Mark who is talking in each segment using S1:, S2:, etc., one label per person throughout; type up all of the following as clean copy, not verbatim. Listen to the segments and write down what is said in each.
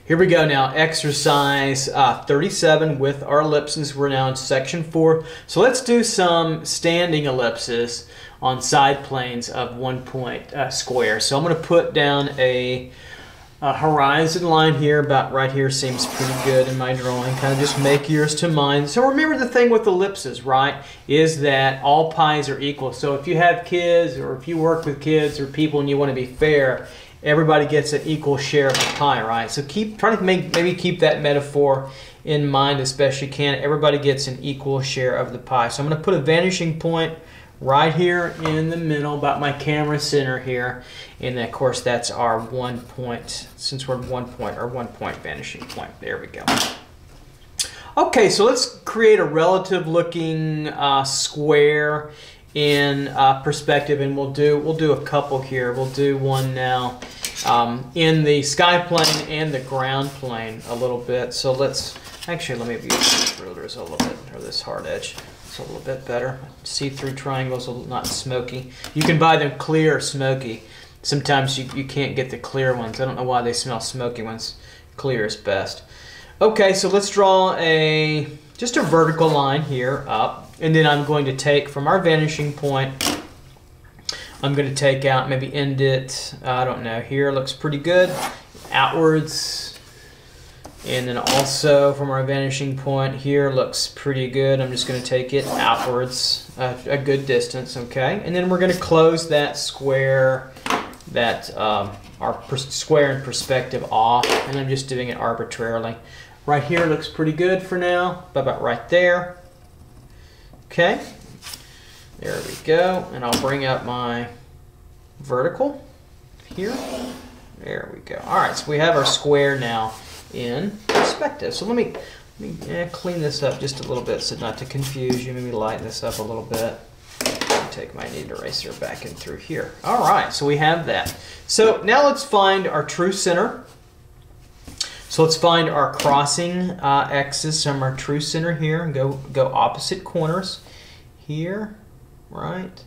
S1: Here we go now, exercise 37 with our ellipses. We're now in section 4. So let's do some standing ellipses on side planes of 1 point square. So I'm going to put down a horizon line here, about right here seems pretty good in my drawing. Kind of just make yours to mine. So remember the thing with ellipses, right, is that all pies are equal. So if you have kids or if you work with kids or people and you want to be fair, everybody gets an equal share of the pie, right? So try to maybe keep that metaphor in mind as best you can. Everybody gets an equal share of the pie. So I'm going to put a vanishing point right here in the middle, about my camera center here, and then of course that's our 1 point, since we're 1 point, our 1 point vanishing point. There we go. Okay, so let's create a relative looking square in perspective, and we'll do a couple here. We'll do one now in the sky plane and the ground plane a little bit. So let's actually, let me use these rulers a little bit, or this hard edge. It's a little bit better. See-through triangles, not smoky. You can buy them clear or smoky. Sometimes you can't get the clear ones. I don't know why they smell smoky ones. Clear is best. Okay, so let's draw just a vertical line here up, and then I'm going to take from our vanishing point, I'm going to take out, maybe end it, I don't know, here looks pretty good, outwards. And then also from our vanishing point here looks pretty good. I'm just going to take it outwards a good distance, okay? And then we're going to close that square, our square in perspective off, and I'm just doing it arbitrarily. Right here looks pretty good for now, about right there. Okay, there we go. And I'll bring up my vertical here. There we go. All right, so we have our square now in perspective. So let me clean this up just a little bit so not to confuse you. Maybe lighten this up a little bit. Take my knead eraser back in through here. All right, so we have that. So now let's find our true center. So let's find our crossing x's from our true center here and go opposite corners here, right,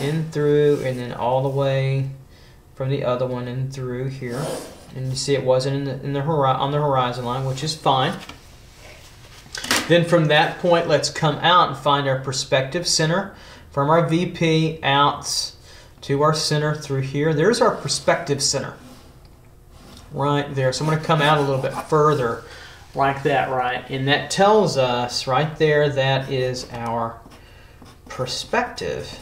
S1: in through, and then all the way from the other one in through here. And you see it wasn't on the horizon line, which is fine. Then from that point, let's come out and find our perspective center from our VP out to our center through here. There's our perspective center right there. So I'm going to come out a little bit further like that, right? And that tells us right there that is our perspective.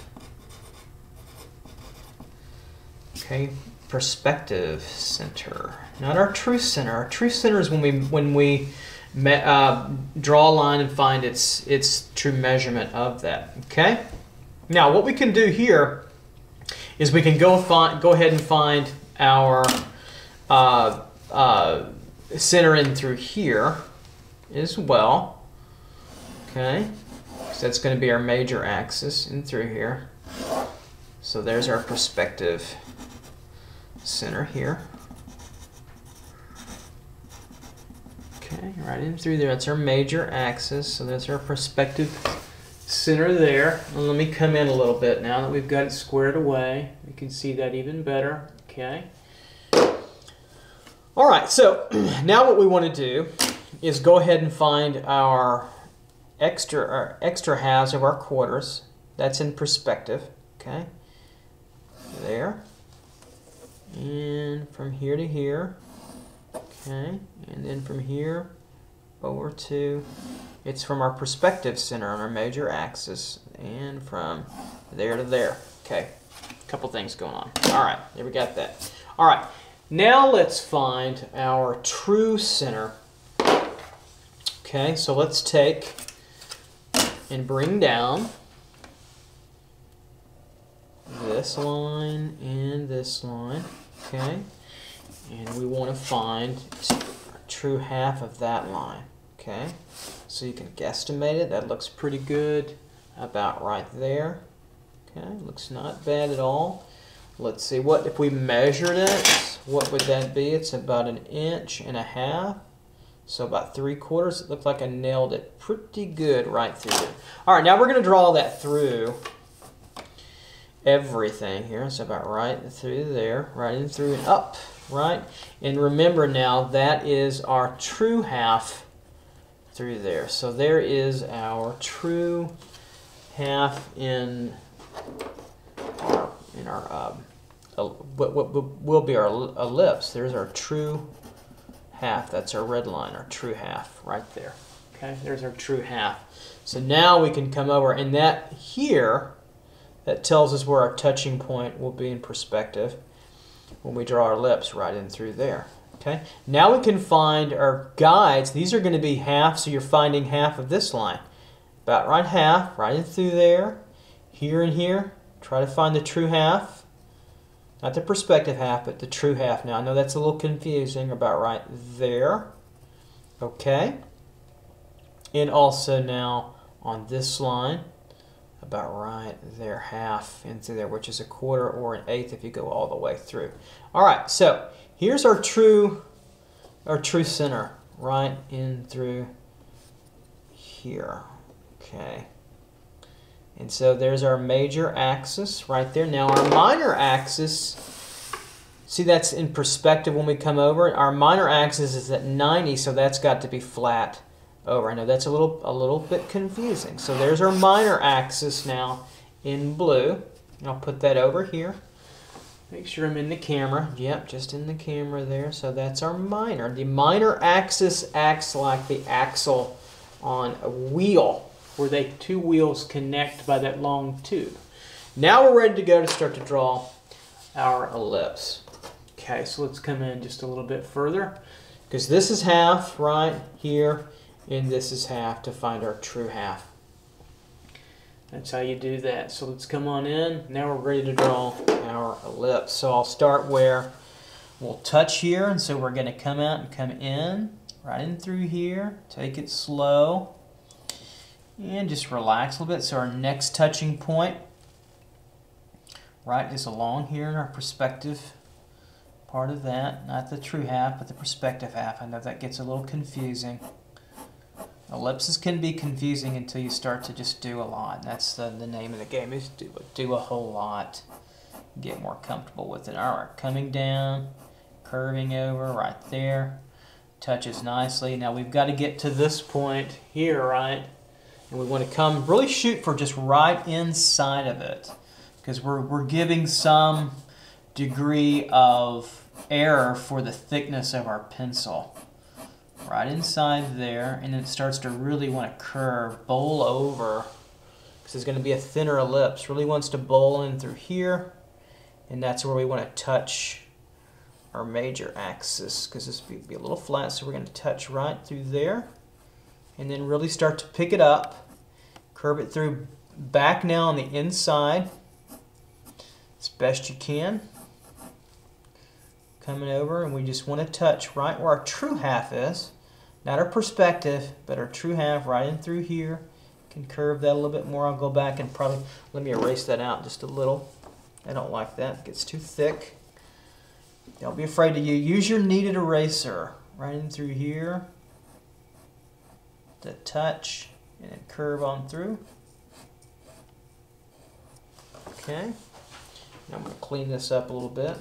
S1: Okay. Perspective center, not our true center. Our true center is when we draw a line and find its true measurement of that. Okay. Now what we can do here is we can go ahead and find our center in through here as well. Okay, so that's going to be our major axis in through here. So there's our perspective center here. Okay, right in through there. That's our major axis. So that's our perspective center there. And let me come in a little bit now that we've got it squared away. You can see that even better. Okay. All right. So now what we want to do is go ahead and find our extra halves of our quarters. That's in perspective. Okay. There. And from here to here, okay, and then from here over to, it's from our perspective center on our major axis, and from there to there. Okay, a couple things going on. All right, there we got that. All right, now let's find our true center. Okay, so let's take and bring down this line and this line, okay, and we want to find a true half of that line, okay, so you can guesstimate it. That looks pretty good, about right there. Okay, looks not bad at all. Let's see, what if we measured it, what would that be? It's about 1.5 inches, so about 3/4. It looked like I nailed it pretty good right through there. All right, now we're going to draw that through everything here. It's about right through there, right in through and up, right? And remember now, that is our true half through there. So there is our true half in our what will be our ellipse. There's our true half. That's our red line, our true half right there. Okay, there's our true half. So now we can come over, and that here, that tells us where our touching point will be in perspective when we draw our ellipse right in through there. Okay, now we can find our guides. These are going to be half, so you're finding half of this line. About right half, right in through there, here and here. Try to find the true half. Not the perspective half, but the true half. Now, I know that's a little confusing, about right there. Okay. And also now on this line, about right there, half into there, which is a quarter or an eighth if you go all the way through. All right, so here's our true center, right in through here. Okay. And so there's our major axis right there. Now our minor axis, see that's in perspective when we come over. Our minor axis is at 90, so that's got to be flat over. I know that's a little bit confusing. So there's our minor axis now in blue. I'll put that over here. Make sure I'm in the camera. Yep, just in the camera there. So that's our minor. The minor axis acts like the axle on a wheel, where they two wheels connect by that long tube. Now we're ready to go to start to draw our ellipse. Okay, so let's come in just a little bit further, because this is half right here, and this is half to find our true half. That's how you do that. So let's come on in. Now we're ready to draw our ellipse. So I'll start where we'll touch here, and so we're going to come out and come in, right in through here. Take it slow. And just relax a little bit. So our next touching point, right, is along here in our perspective part of that. Not the true half, but the perspective half. I know that gets a little confusing. Ellipses can be confusing until you start to just do a lot. That's the name of the game, is do a whole lot. Get more comfortable with it. All right, coming down, curving over right there. Touches nicely. Now we've got to get to this point here, right? And we want to come, really shoot for just right inside of it, because we're giving some degree of error for the thickness of our pencil. Right inside there, and then it starts to really want to curve, bowl over, because it's going to be a thinner ellipse. Really wants to bowl in through here, and that's where we want to touch our major axis, because this will be a little flat, so we're going to touch right through there. And then really start to pick it up, curve it through back now on the inside as best you can. Coming over, and we just want to touch right where our true half is. Not our perspective, but our true half right in through here. Can curve that a little bit more. I'll go back and probably, let me erase that out just a little. I don't like that, it gets too thick. Don't be afraid to use your kneaded eraser right in through here. To touch and then curve on through. Okay, now I'm going to clean this up a little bit.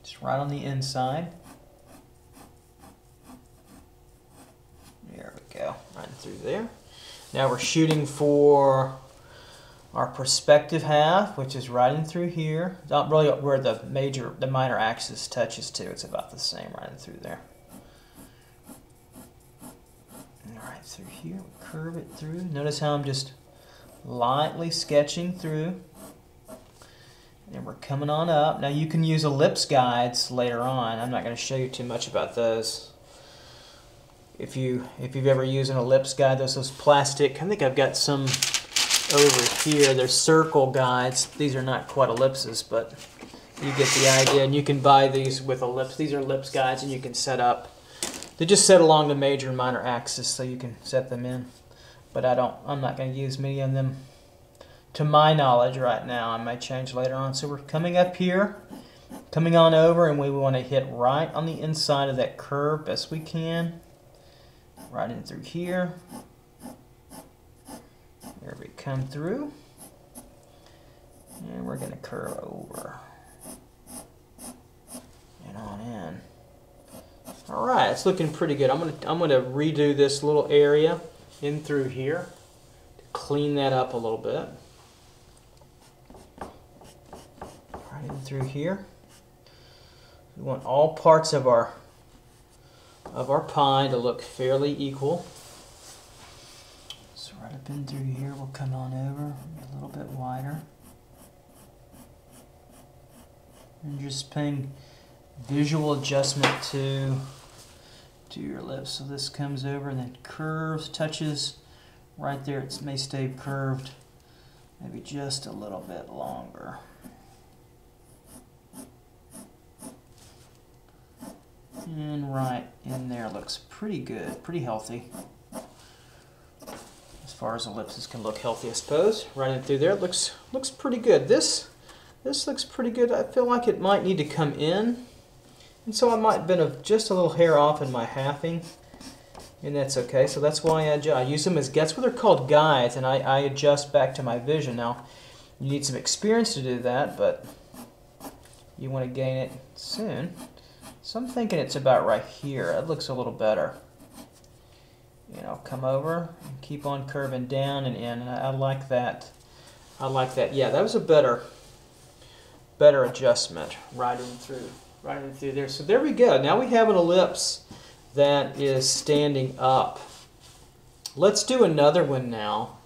S1: Just right on the inside. There we go, right through there. Now we're shooting for our perspective half, which is right in through here. Not really where the minor axis touches to. It's about the same right in through there. All right, through here, we curve it through. Notice how I'm just lightly sketching through. And we're coming on up. Now you can use ellipse guides later on. I'm not going to show you too much about those. If you've ever used an ellipse guide, those plastic, I think I've got some over here. They're circle guides. These are not quite ellipses, but you get the idea. And you can buy these with ellipse. These are ellipse guides, and you can set up. They just set along the major and minor axis, so you can set them in. But I'm not going to use many of them to my knowledge right now. I may change later on. So we're coming up here, coming on over, and we want to hit right on the inside of that curve best we can. Right in through here. There we come through. And we're going to curve over and on in. All right, it's looking pretty good. I'm gonna redo this little area in through here to clean that up a little bit. Right in through here. We want all parts of our pie to look fairly equal. So right up in through here, we'll come on over a little bit wider. And just paying visual adjustment to your lips. So this comes over and then curves, touches right there. It may stay curved, maybe just a little bit longer. And right in there looks pretty good, pretty healthy. As far as ellipses can look healthy, I suppose. Right in through there, it looks pretty good. This looks pretty good. I feel like it might need to come in. And so I might have been just a little hair off in my halving. And that's okay. So that's why I use them as, that's what they're called, guides. And I adjust back to my vision. Now, you need some experience to do that, but you want to gain it soon. So I'm thinking it's about right here. It looks a little better. You know, come over and keep on curving down and in. And I like that. I like that. Yeah, that was a better adjustment right in through there. So there we go. Now we have an ellipse that is standing up. Let's do another one now.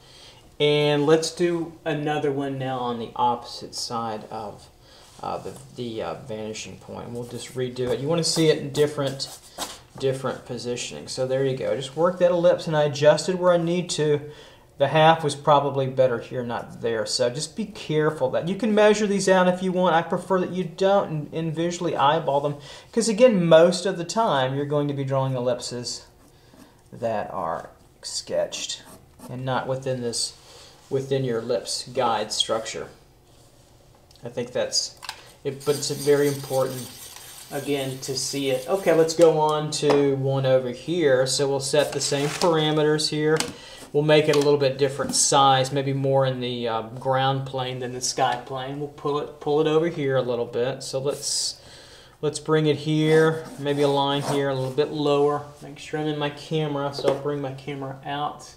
S1: And let's do another one now on the opposite side of the vanishing point. We'll just redo it. You want to see it in different positioning. So there you go. Just work that ellipse, and I adjusted where I need to. The half was probably better here, not there. So just be careful that you can measure these out if you want. I prefer that you don't and visually eyeball them, because again, most of the time you're going to be drawing ellipses that are sketched and not within your ellipse guide structure. I think that's it, but it's very important again to see it. Okay, let's go on to one over here. So we'll set the same parameters here. We'll make it a little bit different size, maybe more in the ground plane than the sky plane. We'll pull it over here a little bit. So let's bring it here, maybe a line here, a little bit lower. Make sure I'm in my camera, so I'll bring my camera out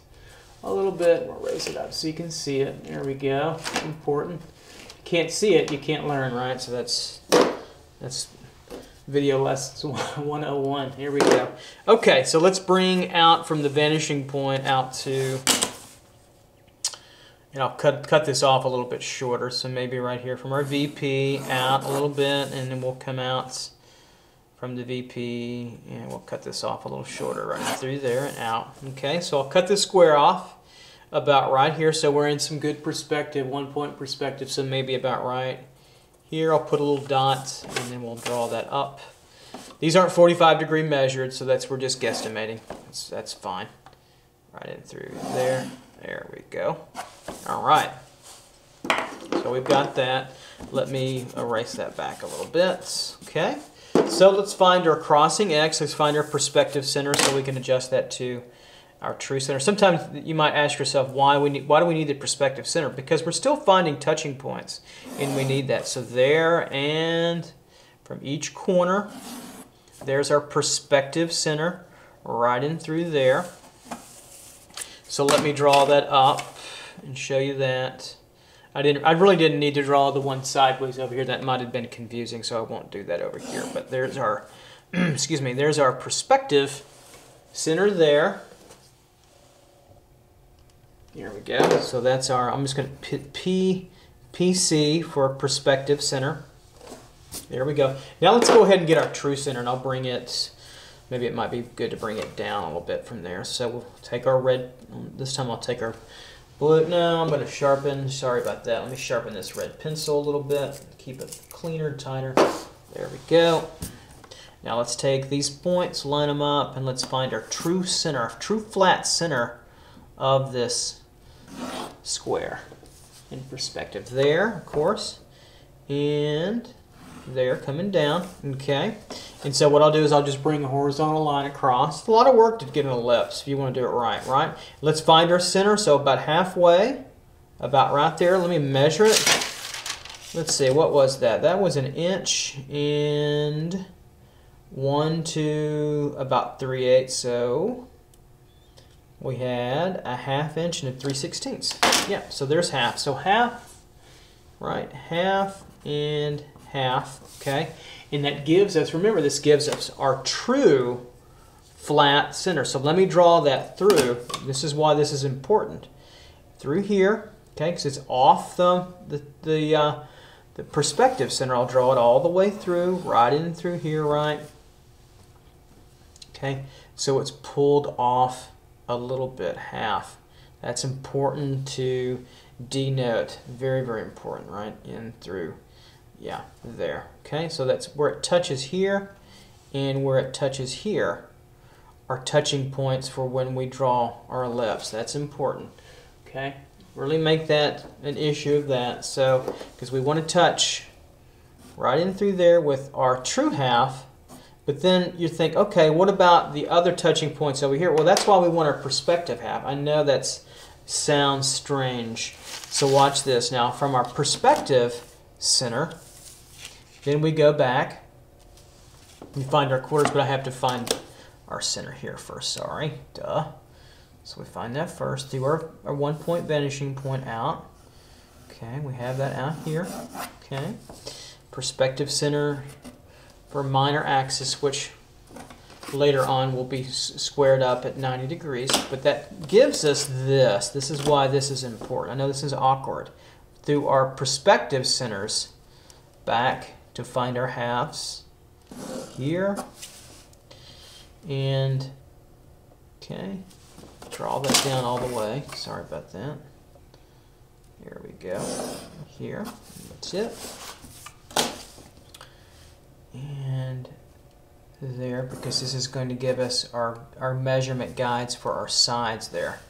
S1: a little bit. We'll raise it up so you can see it. There we go. Important. Can't see it, you can't learn, right? So that's video lessons 101. Here we go. Okay, so let's bring out from the vanishing point out to, and I'll cut this off a little bit shorter, so maybe right here from our VP out a little bit, and then we'll come out from the VP, and we'll cut this off a little shorter right through there and out. Okay, so I'll cut this square off about right here, so we're in some good perspective, 1 point perspective, so maybe about right here. I'll put a little dot, and then we'll draw that up. These aren't 45-degree measured, so we're just guesstimating. That's fine. Right in through there. There we go. All right. So we've got that. Let me erase that back a little bit. Okay. So let's find our crossing X. Let's find our perspective center so we can adjust that to our true center. Sometimes you might ask yourself, why do we need the perspective center? Because we're still finding touching points, and we need that. So there, and from each corner, there's our perspective center right in through there. So let me draw that up and show you that. I really didn't need to draw the one sideways over here. That might have been confusing, so I won't do that over here. But there's our excuse me, there's our perspective center there. Here we go. So that's our, I'm just going to put PC for perspective center. There we go. Now let's go ahead and get our true center, and I'll bring it, maybe it might be good to bring it down a little bit from there. So we'll take our red, this time I'll take our blue. No, I'm going to sharpen, sorry about that. Let me sharpen this red pencil a little bit, keep it cleaner, tighter. There we go. Now let's take these points, line them up, and let's find our true center, our true flat center of this square in perspective. There, of course, and there coming down. Okay, And so what I'll do is I'll just bring a horizontal line across. It's a lot of work to get an ellipse if you want to do it right? Let's find our center, so about halfway, about right there. Let me measure it. Let's see, what was that? That was 1 inch and 1 to about 3/8, so we had a 1/2 inch and a 3/16. Yeah, so there's half. So half, right, half and half, okay? And that gives us, remember this gives us our true flat center. So let me draw that through. This is why this is important. Through here, okay, because it's off the perspective center. I'll draw it all the way through, right in through here, right? Okay, so it's pulled off a little bit, half. That's important to denote. Very, very important, right? In through, yeah, there. Okay, so that's where it touches here and where it touches here are touching points for when we draw our ellipse. That's important. Okay, really make that an issue of that. So, because we want to touch right in through there with our true half, but then you think, okay, what about the other touching points over here? Well, that's why we want our perspective half. I know that sounds strange. So watch this now. From our perspective center, then we go back. We find our quarters, but I have to find our center here first. Sorry, duh. So we find that first through our 1 point vanishing point out. Okay, we have that out here. Okay, perspective center for minor axis, which later on will be squared up at 90 degrees. But that gives us this. This is why this is important. I know this is awkward. Through our perspective centers, back to find our halves here. And, okay, draw that down all the way. Sorry about that. Here we go. Here. That's it. And there, because this is going to give us our measurement guides for our sides there,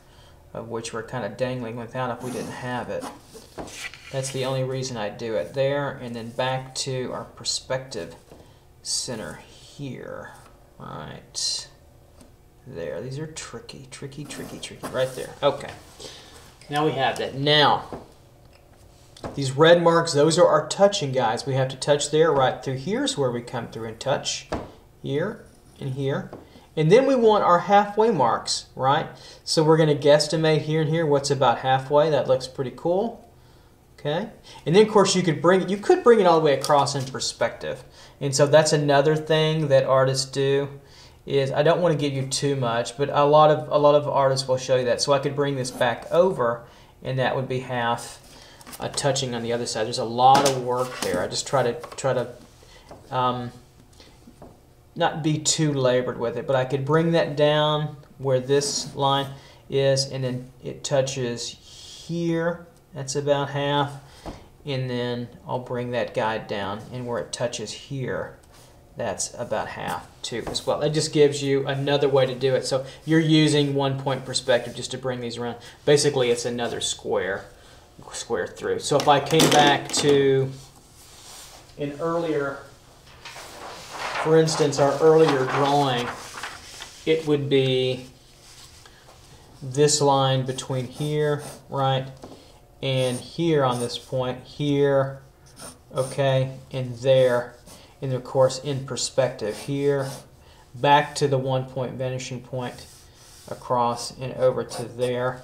S1: of which we're kind of dangling without if we didn't have it. That's the only reason I do it there, and then back to our perspective center here. Right there. These are tricky, right there. Okay. Now we have that. Now, these red marks, those are our touching guides. We have to touch there, right through here is where we come through and touch. Here and here. And then we want our halfway marks, right? So we're going to guesstimate here and here what's about halfway. That looks pretty cool. Okay. And then of course you could bring it all the way across in perspective. And so that's another thing that artists do is, I don't want to give you too much, but a lot of artists will show you that. So I could bring this back over, and that would be half touching on the other side. There's a lot of work there. I just try to not be too labored with it, but I could bring that down where this line is, and then it touches here. That's about half. And then I'll bring that guide down, and where it touches here, that's about half too as well. That just gives you another way to do it. So you're using 1 point perspective just to bring these around. Basically, it's another square through. So if I came back to an earlier, for instance, our earlier drawing, it would be this line between here, right, and here on this point, here, okay, and there, and of course in perspective here, back to the 1 point vanishing point, across and over to there,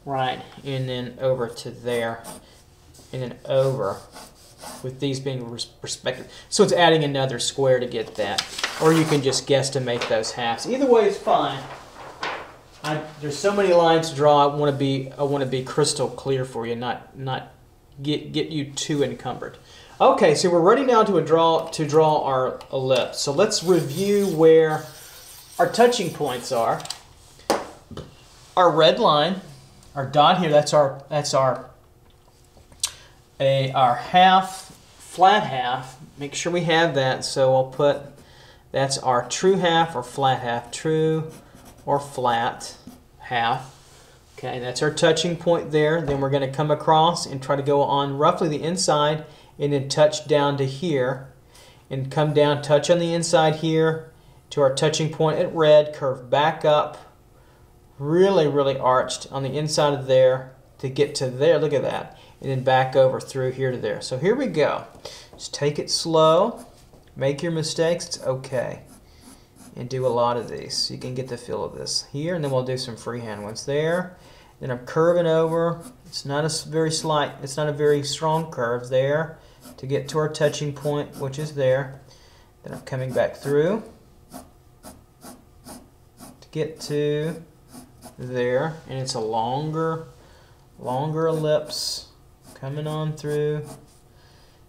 S1: right, and then over to there, and then over, with these being perspective. So it's adding another square to get that. Or you can just guesstimate those halves. Either way is fine. There's so many lines to draw. I want to be crystal clear for you, not get you too encumbered. Okay, so we're ready now to draw our ellipse. So let's review where our touching points are. Our red line, our dot here, that's our half, flat half. Make sure we have that. So I'll put, that's our true half or flat half, true or flat half. Okay, that's our touching point there. Then we're going to come across and try to go on roughly the inside and then touch down to here. and come down, touch on the inside here to our touching point at red, curve back up, really, really arched on the inside of there to get to there. Look at that. And then back over through here to there. So here we go. Just take it slow. Make your mistakes. It's okay. And do a lot of these so you can get the feel of this here. And then we'll do some freehand ones there. Then I'm curving over. It's not a very slight, it's not a very strong curve there to get to our touching point, which is there. Then I'm coming back through to get to there. And it's a longer ellipse coming on through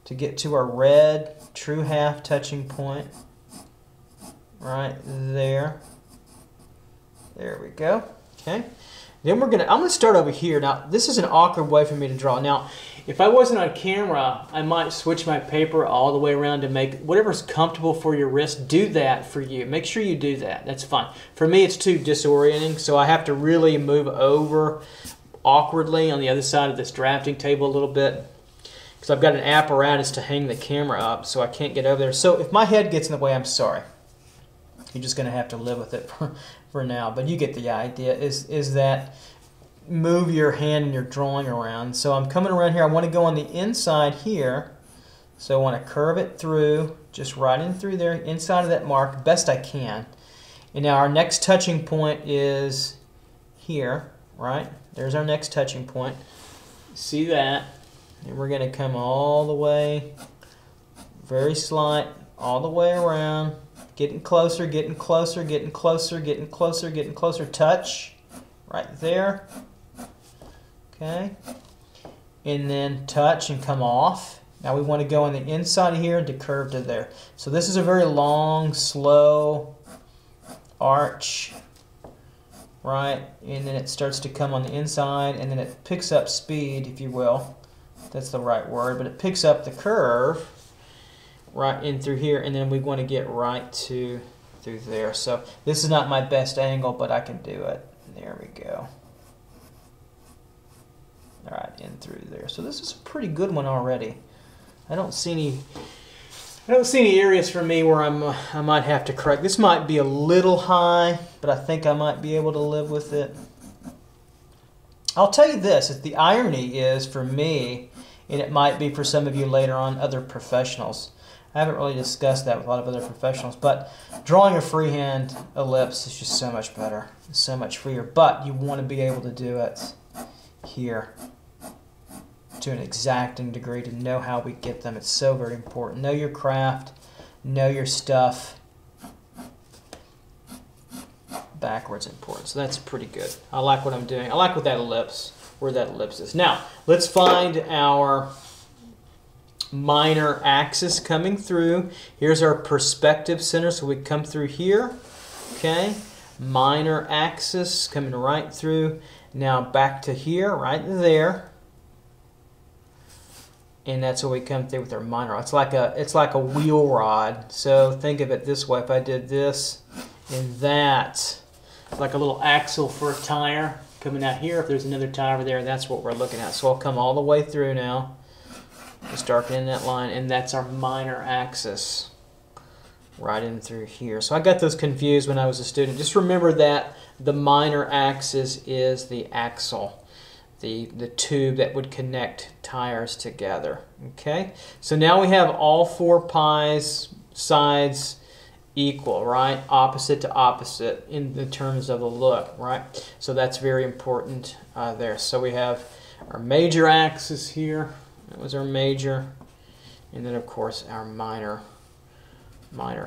S1: to get to our red true half touching point right there. There we go. Okay. Then I'm gonna start over here. Now this is an awkward way for me to draw. Now if I wasn't on camera, I might switch my paper all the way around to make whatever's comfortable for your wrist. Do that for you. Make sure you do that. That's fine. For me, it's too disorienting, so I have to really move over awkwardly on the other side of this drafting table a little bit because I've got an apparatus to hang the camera up, so I can't get over there. So if my head gets in the way, I'm sorry. You're just going to have to live with it for now, but you get the idea. Is that move your hand and your drawing around. So I'm coming around here. I want to go on the inside here, so I want to curve it through, just right in through there, inside of that mark, best I can. And now our next touching point is here, right? There's our next touching point. See that? And we're going to come all the way, very slight, all the way around, getting closer, getting closer, getting closer, getting closer, getting closer. Touch right there. Okay. And then touch and come off. Now we want to go on the inside of here to curve to there. So this is a very long, slow arch. Right, and then it starts to come on the inside, and then it picks up speed, if you will. That's the right word, but it picks up the curve right in through here, and then we want to get right to through there. So this is not my best angle, but I can do it. There we go. All right, in through there. So this is a pretty good one already. I don't see any areas for me where I might have to correct. This might be a little high, but I think I might be able to live with it. I'll tell you this, the irony is for me, and it might be for some of you later on, other professionals. I haven't really discussed that with a lot of other professionals, but drawing a freehand ellipse is just so much better, so much freer. But you want to be able to do it here to an exacting degree, to know how we get them. It's so very important. Know your craft, know your stuff. Backwards important. So that's pretty good. I like what I'm doing. I like what that ellipse, where that ellipse is. Now, let's find our minor axis coming through. Here's our perspective center, so we come through here. Okay, minor axis coming right through. Now back to here, right there. And that's where we come through with our minor. It's like a wheel rod. So think of it this way. If I did this and that, like a little axle for a tire coming out here. If there's another tire over there, that's what we're looking at. So I'll come all the way through now. Just darkening that line, and that's our minor axis right in through here. So I got those confused when I was a student. Just remember that the minor axis is the axle. The tube that would connect tires together. Okay, so now we have all 4 pies sides equal, right? Opposite to opposite in the terms of the look, right? So that's very important there. So we have our major axis here. That was our major, and then of course our minor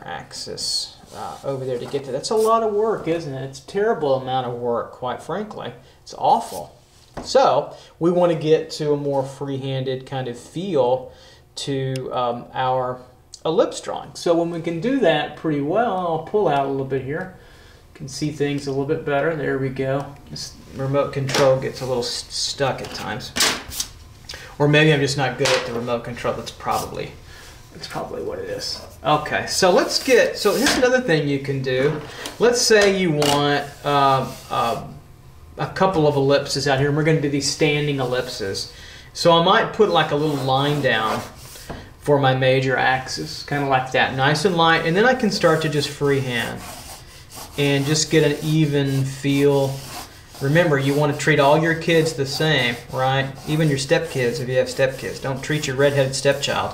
S1: axis over there to get to. That's a lot of work, isn't it? It's a terrible amount of work, quite frankly. It's awful. So we want to get to a more free-handed kind of feel to our ellipse drawing. So when we can do that pretty well, I'll pull out a little bit here. You can see things a little bit better. There we go. This remote control gets a little stuck at times. Or maybe I'm just not good at the remote control. That's probably what it is. Okay, so so here's another thing you can do. Let's say you want a couple of ellipses out here, and we're going to do these standing ellipses. So I might put like a little line down for my major axis, kind of like that, nice and light, and then I can start to just freehand and just get an even feel. Remember, you want to treat all your kids the same, right? Even your stepkids, if you have stepkids. Don't treat your redheaded stepchild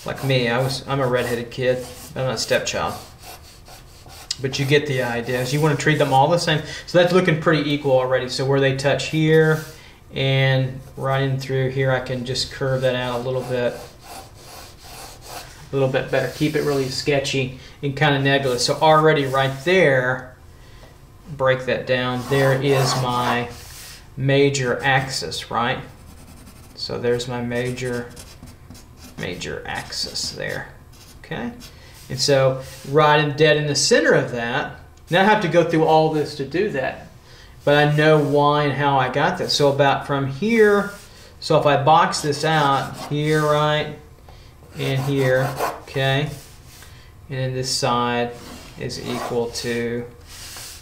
S1: like me. I'm a redheaded kid, I'm not a stepchild. But you get the idea. You want to treat them all the same. So that's looking pretty equal already. So where they touch here and right in through here, I can just curve that out a little bit better. Keep it really sketchy and kind of nebulous. So already right there, break that down. There is my major axis, right? So there's my major axis there. Okay? And so right and dead in the center of that, now I have to go through all this to do that. But I know why and how I got this. So about from here, so if I box this out, here, right, and here, okay, and then this side is equal to,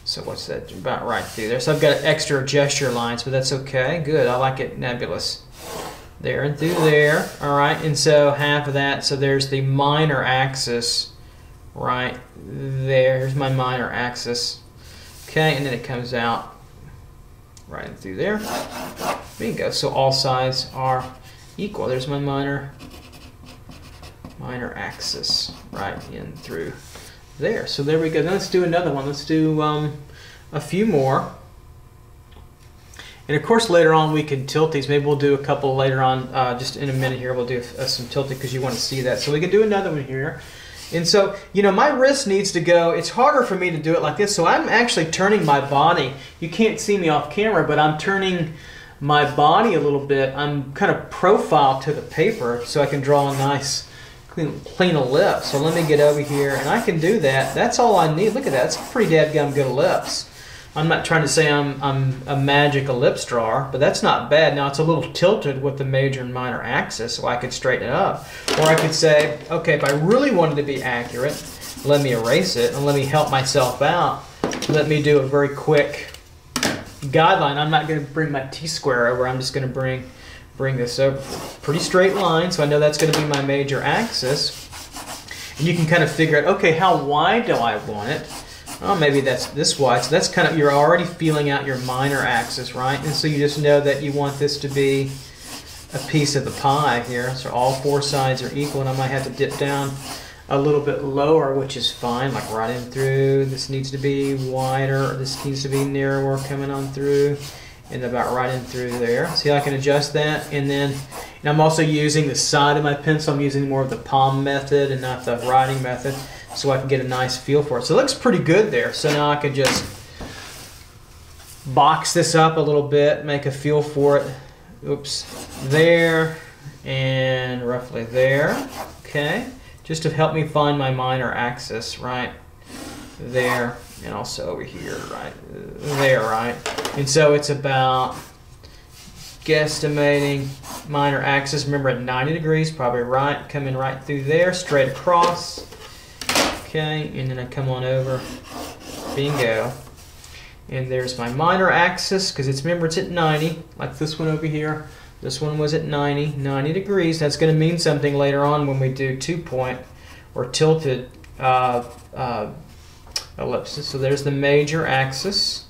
S1: so what's that, about right through there. So I've got extra gesture lines, but that's okay, good, I like it nebulous. There and through there, all right, and so half of that, so there's the minor axis right there. Here's my minor axis, okay, and then it comes out right through there. Bingo, so all sides are equal. There's my minor axis right in through there. So there we go. Now let's do another one. Let's do a few more. And of course later on we can tilt these. Maybe we'll do a couple later on, just in a minute here we'll do some tilting because you want to see that. So we can do another one here. And so, you know, my wrist needs to go, it's harder for me to do it like this, so I'm actually turning my body. You can't see me off camera, but I'm turning my body a little bit. I'm kind of profile to the paper so I can draw a nice clean ellipse. So let me get over here, and I can do that. That's all I need. Look at that. That's a pretty dadgum good ellipse. I'm not trying to say I'm a magic ellipse drawer, but that's not bad. Now it's a little tilted with the major and minor axis, so I could straighten it up. Or I could say, okay, if I really wanted to be accurate, let me erase it and let me help myself out. Let me do a very quick guideline. I'm not going to bring my T-square over. I'm just going to bring this over. Pretty straight line, so I know that's going to be my major axis. And you can kind of figure out, okay, how wide do I want it? Oh, maybe that's this wide. So that's kind of, you're already feeling out your minor axis, right? And so you just know that you want this to be a piece of the pie here. So all four sides are equal, and I might have to dip down a little bit lower, which is fine, like right in through. This needs to be wider, this needs to be narrower coming on through, and about right in through there. See how I can adjust that? And then I'm also using the side of my pencil. I'm using more of the palm method and not the writing method, so I can get a nice feel for it. So it looks pretty good there. So now I can just box this up a little bit, make a feel for it. Oops, there, and roughly there, okay? Just to help me find my minor axis, right there, and also over here, right there, right? And so it's about guesstimating minor axis. Remember at 90 degrees, probably right, coming right through there, straight across. Okay, and then I come on over, bingo. And there's my minor axis, because it's, remember, it's at 90, like this one over here. This one was at 90 degrees. That's going to mean something later on when we do 2-point or tilted ellipses. So there's the major axis,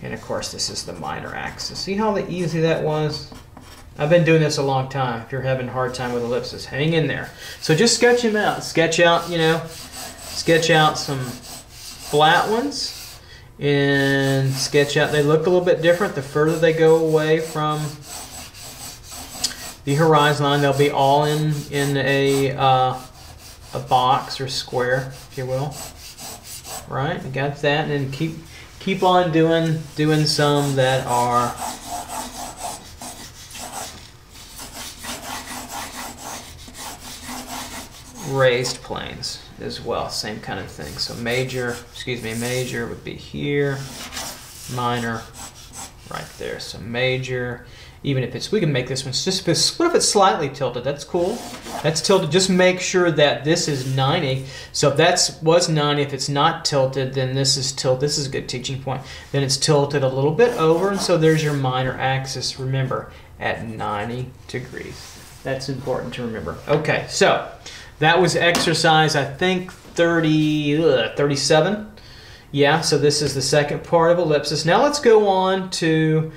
S1: and of course this is the minor axis. See how easy that was? I've been doing this a long time. If you're having a hard time with ellipses, hang in there. So just sketch them out. Sketch out, you know, sketch out some flat ones, and sketch out, they look a little bit different the further they go away from the horizon line. They'll be all in a box or square, if you will. Right, you got that, and then keep on doing some that are raised planes as well, same kind of thing. So major would be here, minor right there. So major, even if it's, we can make this one just, what if it's slightly tilted? That's cool. That's tilted. Just make sure that this is 90. So if that was 90, if it's not tilted, then this is tilted. This is a good teaching point. Then it's tilted a little bit over, and so there's your minor axis. Remember, at 90 degrees. That's important to remember. Okay, so that was exercise, I think, 37. Yeah, so this is the second part of ellipsis. Now let's go on to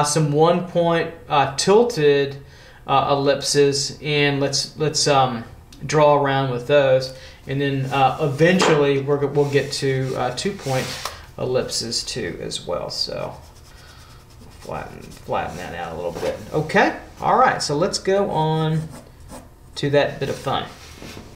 S1: some 1 point tilted ellipses, and let's draw around with those, and then eventually we'll get to 2 point ellipses too as well. So flatten that out a little bit. Okay, all right, so let's go on to that bit of fun.